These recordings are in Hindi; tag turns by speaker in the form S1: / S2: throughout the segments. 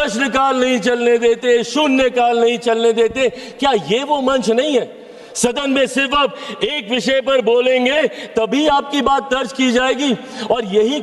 S1: प्रश्नकाल नहीं चलने देते, शून्यकाल नहीं चलने देते। क्या ये वो मंच नहीं है? सदन में सिर्फ आप एक विषय पर बोलेंगे तभी आपकी बात दर्ज की जाएगी। और यही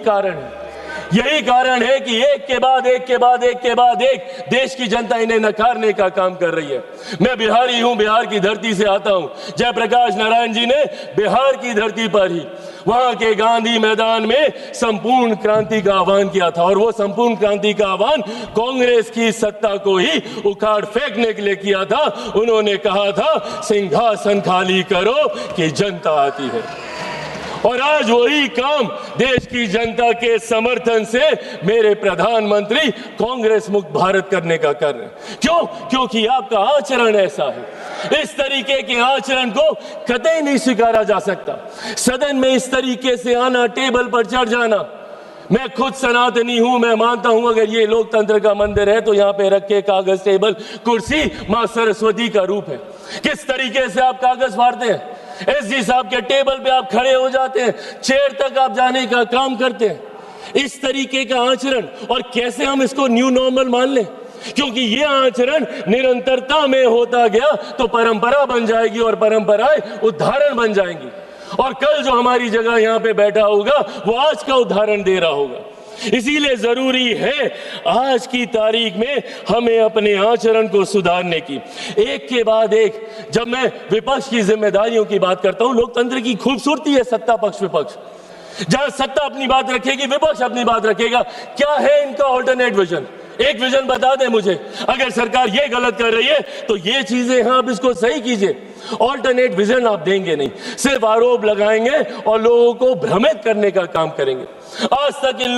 S1: कारण है कि एक के बाद एक देश की जनता इन्हें नकारने का काम कर रही है। मैं बिहारी हूं, बिहार की धरती से आता हूं। जयप्रकाश नारायण जी ने बिहार की धरती पर ही वहां के गांधी मैदान में संपूर्ण क्रांति का आह्वान किया था, और वो संपूर्ण क्रांति का आह्वान कांग्रेस की सत्ता को ही उखाड़ फेंकने के लिए किया था। उन्होंने कहा था, सिंहासन खाली करो कि जनता आती है। और आज वही काम देश की जनता के समर्थन से मेरे प्रधानमंत्री कांग्रेस मुक्त भारत करने का कर रहे हैं। क्यों? क्योंकि आपका आचरण ऐसा है। इस तरीके के आचरण को कतई नहीं स्वीकारा जा सकता। सदन में इस तरीके से आना, टेबल पर चढ़ जाना। मैं खुद सनातनी हूं, मैं मानता हूं अगर ये लोकतंत्र का मंदिर है तो यहाँ पे रखे कागज, टेबल, कुर्सी मां सरस्वती का रूप है। किस तरीके से आप कागज फाड़ते हैं, एसजी साहब के टेबल पे आप खड़े हो जाते हैं, चेयर तक आप जाने का काम करते हैं। इस तरीके का आचरण, और कैसे हम इसको न्यू नॉर्मल मान लें? क्योंकि ये आचरण निरंतरता में होता गया तो परंपरा बन जाएगी, और परंपराएं उदाहरण बन जाएंगी। और कल जो हमारी जगह यहाँ पे बैठा होगा वो आज का उदाहरण दे रहा होगा। इसीलिए जरूरी है आज की तारीख में हमें अपने आचरण को सुधारने की। एक के बाद एक, जब मैं विपक्ष की जिम्मेदारियों की बात करता हूं, लोकतंत्र की खूबसूरती है सत्ता पक्ष विपक्ष। जहां सत्ता अपनी बात रखेगी, विपक्ष अपनी बात रखेगा। क्या है इनका ऑल्टरनेट विजन? एक विजन बता दें मुझे। अगर सरकार ये गलत कर रही है तो ये चीजें हैं, आप इसको सही कीजिए। ऑल्टरनेट विजन आप देंगे नहीं, सिर्फ आरोप लगाएंगे और लोगों को भ्रमित करने का काम करेंगे। आज तक इन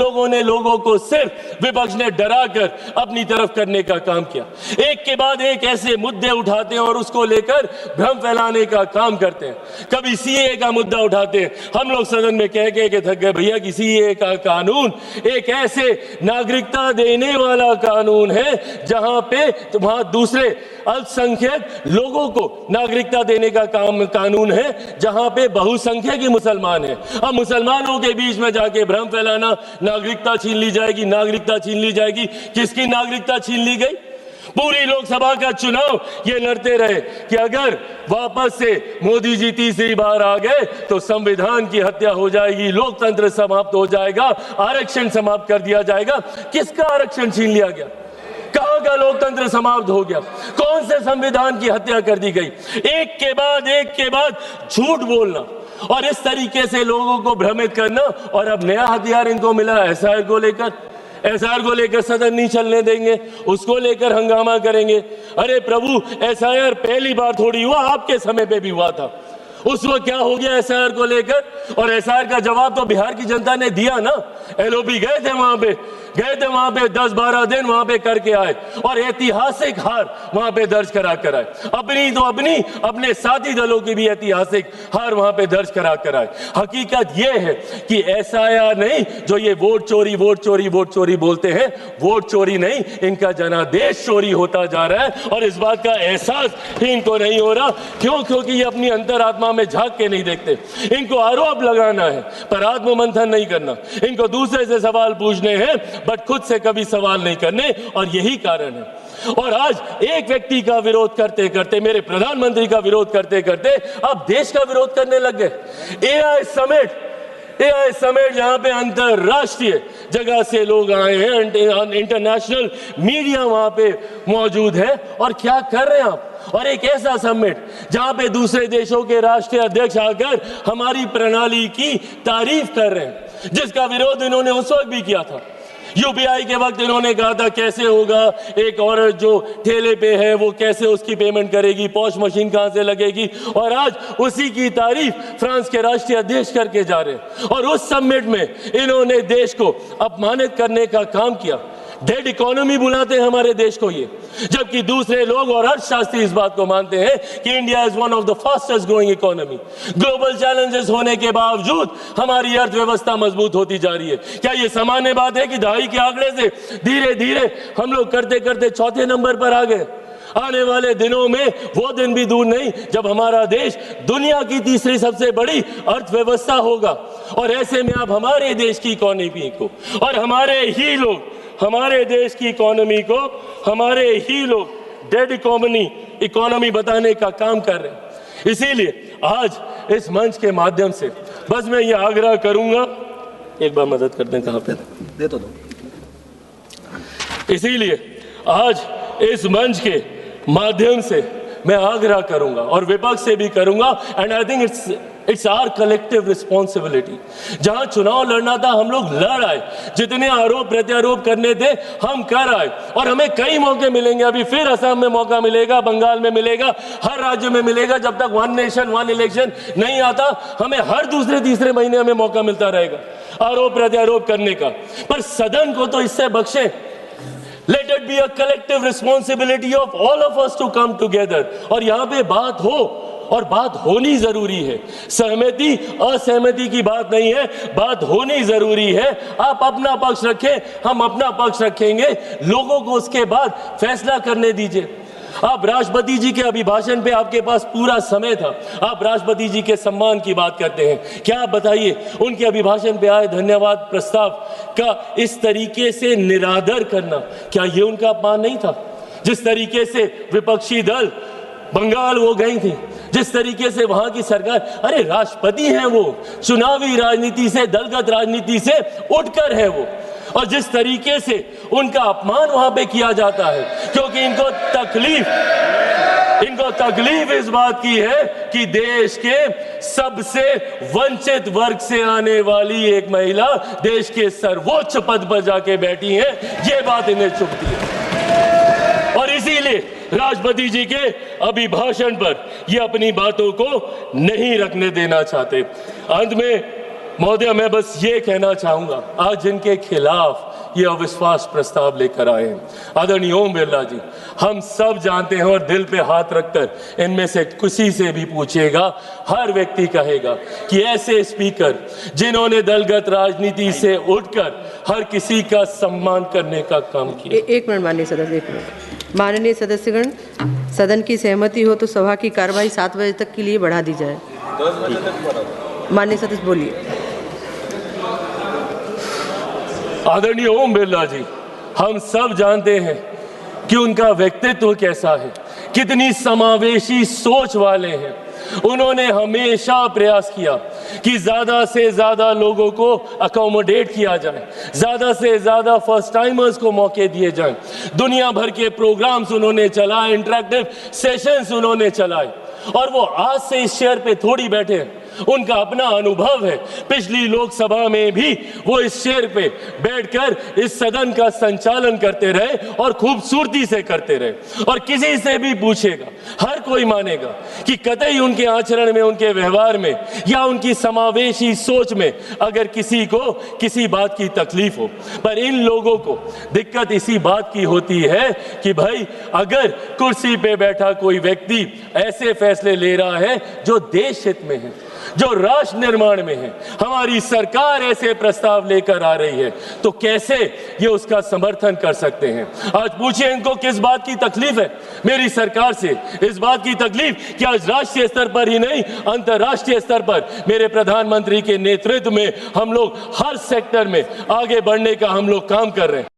S1: लोगों को सिर्फ विपक्ष ने डराकर अपनी तरफ करने का काम किया। एक के बाद एक ऐसे मुद्दे उठाते हैं और उसको लेकर भ्रम फैलाने का काम करते हैं। कभी सीएए का मुद्दा उठाते हैं, हम लोग सदन में कह के थक गए भैया कि सीएए का कानून एक ऐसे नागरिकता देने वाला कानून है जहां पे वहां दूसरे अल्पसंख्यक लोगों को नागरिकता देने का कानून है, जहां पे बहुसंख्यक ही मुसलमान है। अब मुसलमानों के बीच में जाके भ्रम फैलाना, नागरिकता छीन ली जाएगी, नागरिकता छीन ली जाएगी। किसकी नागरिकता छीन ली गई? पूरी लोकसभा का चुनाव ये लड़ते रहे कि अगर वापस से मोदी जी तीसरी बार आ गए तो संविधान की हत्या हो जाएगी, लोकतंत्र समाप्त हो जाएगा, आरक्षण समाप्त कर दिया जाएगा। किसका आरक्षण छीन लिया गया? कहां का लोकतंत्र समाप्त हो गया? कौन से संविधान की हत्या कर दी गई? एक के बाद झूठ बोलना और इस तरीके से लोगों को भ्रमित करना। और अब नया हथियार इनको मिला एसआईआर को लेकर सदन नहीं चलने देंगे, उसको लेकर हंगामा करेंगे। अरे प्रभु, एसआईआर पहली बार थोड़ी हुआ, आपके समय पे भी हुआ था। उस वक्त क्या हो गया एसआईआर को लेकर? और एसआईआर का जवाब तो बिहार की जनता ने दिया ना। एलओपी गए थे वहां पे 10-12 दिन वहां पे करके आए और ऐतिहासिक हार वहां पे दर्ज करा कर आए। अपने साथी दलों की भी ऐतिहासिक हार वहां पे दर्ज करा कर आए। हकीकत यह है कि एसआईआर नहीं, जो ये वोट चोरी बोलते हैं, वोट चोरी नहीं, इनका जनादेश चोरी होता जा रहा है। और इस बात का एहसास ही इनको नहीं हो रहा। क्यों? क्योंकि ये अपनी अंतरात्मा में झांक के नहीं देखते। इनको आरोप लगाना है पर आत्ममंथन नहीं करना। इनको दूसरे से सवाल पूछने हैं बट खुद से कभी सवाल नहीं करने, और यही कारण है। और आज एक व्यक्ति का विरोध करते करते, मेरे प्रधानमंत्री का विरोध करते करते अब देश का विरोध करने लग गए। एआई समेट जहां पे अंतरराष्ट्रीय जगह से लोग आए हैं, इंटरनेशनल मीडिया वहां पे मौजूद है। और क्या कर रहे हैं आप? और एक ऐसा समिट जहां पे दूसरे देशों के राष्ट्रीय अध्यक्ष आकर हमारी प्रणाली की तारीफ कर रहे हैं, जिसका विरोध इन्होंने उस वक्त भी किया था। यूपीआई के वक्त इन्होंने कहा था कैसे होगा, एक औरत जो ठेले पे है वो कैसे उसकी पेमेंट करेगी, पॉश मशीन कहां से लगेगी। और आज उसी की तारीफ फ्रांस के राष्ट्रीय अध्यक्ष करके जा रहे हैं। और उस समिट में इन्होंने देश को अपमानित करने का काम किया। डेड इकोनॉमी बुलाते हैं हमारे देश को ये, जबकि दूसरे लोग और अर्थशास्त्री इस बात को मानते हैं कि India is one of the fastest growing economy. Global challenges होने के बावजूद हमारी अर्थव्यवस्था मजबूत होती जा रही है। क्या ये सामान्य बात है कि दहाई के आंकड़े से धीरे धीरे हम लोग करते करते चौथे नंबर पर आ गए? आने वाले दिनों में वो दिन भी दूर नहीं जब हमारा देश दुनिया की तीसरी सबसे बड़ी अर्थव्यवस्था होगा। और ऐसे में आप हमारे देश की इकोनॉमी को और हमारे ही लोग हमारे देश की इकोनॉमी को हमारे ही लोग डेड इकोनॉमी बताने का काम कर रहे हैं। इसीलिए आज इस मंच के माध्यम से बस मैं ये आग्रह करूंगा, एक बार मदद कर दें, कहाँ पे दे तो दो। इसीलिए आज इस मंच के माध्यम से मैं आग्रह करूंगा और विपक्ष से भी करूंगा, and I think it's our collective responsibility. जहां चुनाव लड़ना था हम लोग लड़ आए, जितने आरोप प्रत्यारोप करने थे हम कर आए, और हमें कई मौके मिलेंगे। अभी फिर असम में मौका मिलेगा, बंगाल में मिलेगा, हर राज्य में मिलेगा। जब तक वन नेशन वन इलेक्शन नहीं आता, हमें हर दूसरे तीसरे महीने हमें मौका मिलता रहेगा आरोप प्रत्यारोप करने का। पर सदन को तो इससे बख्शे। Let it be a collective responsibility of all of us to come together। और यहाँ पे बात हो, और बात होनी जरूरी है। सहमति असहमति की बात नहीं है, बात होनी जरूरी है। आप अपना पक्ष रखें, हम अपना पक्ष रखेंगे, लोगों को उसके बाद फैसला करने दीजिए। आप राष्ट्रपति जी के अभिभाषण पे आपके पास पूरा समय था, आप राष्ट्रपति जी के सम्मान की बात करते हैं। क्या आप बताइए, उनके अभिभाषण पे आए धन्यवाद प्रस्ताव का इस तरीके से निरादर करना, क्या ये उनका अपमान नहीं था? जिस तरीके से विपक्षी दल बंगाल वो गई थी, जिस तरीके से वहां की सरकार, अरे राष्ट्रपति हैं वो, चुनावी राजनीति से, दलगत राजनीति से उठकर है वो, और जिस तरीके से उनका अपमान वहां पे किया जाता है, क्योंकि इनको तकलीफ इस बात की है कि देश के सबसे वंचित वर्ग से आने वाली एक महिला देश के सर्वोच्च पद पर जाके बैठी है, ये बात इन्हें चुभती है। और इसीलिए राष्ट्रपति जी के अभिभाषण पर ये अपनी बातों को नहीं रखने देना चाहते। अंत में महोदय, मैं बस ये कहना चाहूंगा, आज जिनके खिलाफ ये अविश्वास प्रस्ताव लेकर आए हैं, आदरणीय ओम बिरला जी, हम सब जानते हैं, और दिल पे हाथ रखकर इनमें से किसी से भी पूछेगा, हर व्यक्ति कहेगा कि ऐसे स्पीकर जिन्होंने दलगत राजनीति से उठकर हर किसी का सम्मान करने का काम किया।
S2: एक मिनट माननीय सदस्य, एक मिनट। माननीय सदस्यगण, सदन की सहमति हो तो सभा की कार्यवाही 7 बजे तक के लिए बढ़ा दी जाए। माननीय सदस्य बोलिए।
S1: आदरणीय ओम बिरला जी, हम सब जानते हैं कि उनका व्यक्तित्व कैसा है, कितनी समावेशी सोच वाले हैं। उन्होंने हमेशा प्रयास किया कि ज्यादा से ज्यादा लोगों को अकोमोडेट किया जाए, ज्यादा से ज्यादा फर्स्ट टाइमर्स को मौके दिए जाएं। दुनिया भर के प्रोग्राम्स उन्होंने चलाए, इंटरेक्टिव सेशंस उन्होंने चलाए, और वो आज से इस चेयर पे थोड़ी बैठे हैं, उनका अपना अनुभव है। पिछली लोकसभा में भी वो इस चेयर पे बैठकर इस सदन का संचालन करते रहे, और खूबसूरती से करते रहे। और किसी से भी पूछेगा, हर कोई मानेगा कि कतई उनके आचरण में, उनके व्यवहार में, या उनकी समावेशी सोच में अगर किसी को किसी बात की तकलीफ हो, पर इन लोगों को दिक्कत इसी बात की होती है कि भाई, अगर कुर्सी पे बैठा कोई व्यक्ति ऐसे फैसले ले रहा है जो देश हित में है, जो राष्ट्र निर्माण में है, हमारी सरकार ऐसे प्रस्ताव लेकर आ रही है, तो कैसे ये उसका समर्थन कर सकते हैं? आज पूछिए इनको किस बात की तकलीफ है मेरी सरकार से। इस बात की तकलीफ कि आज राष्ट्रीय स्तर पर ही नहीं, अंतर्राष्ट्रीय स्तर पर मेरे प्रधानमंत्री के नेतृत्व में हम लोग हर सेक्टर में आगे बढ़ने का हम लोग काम कर रहे हैं।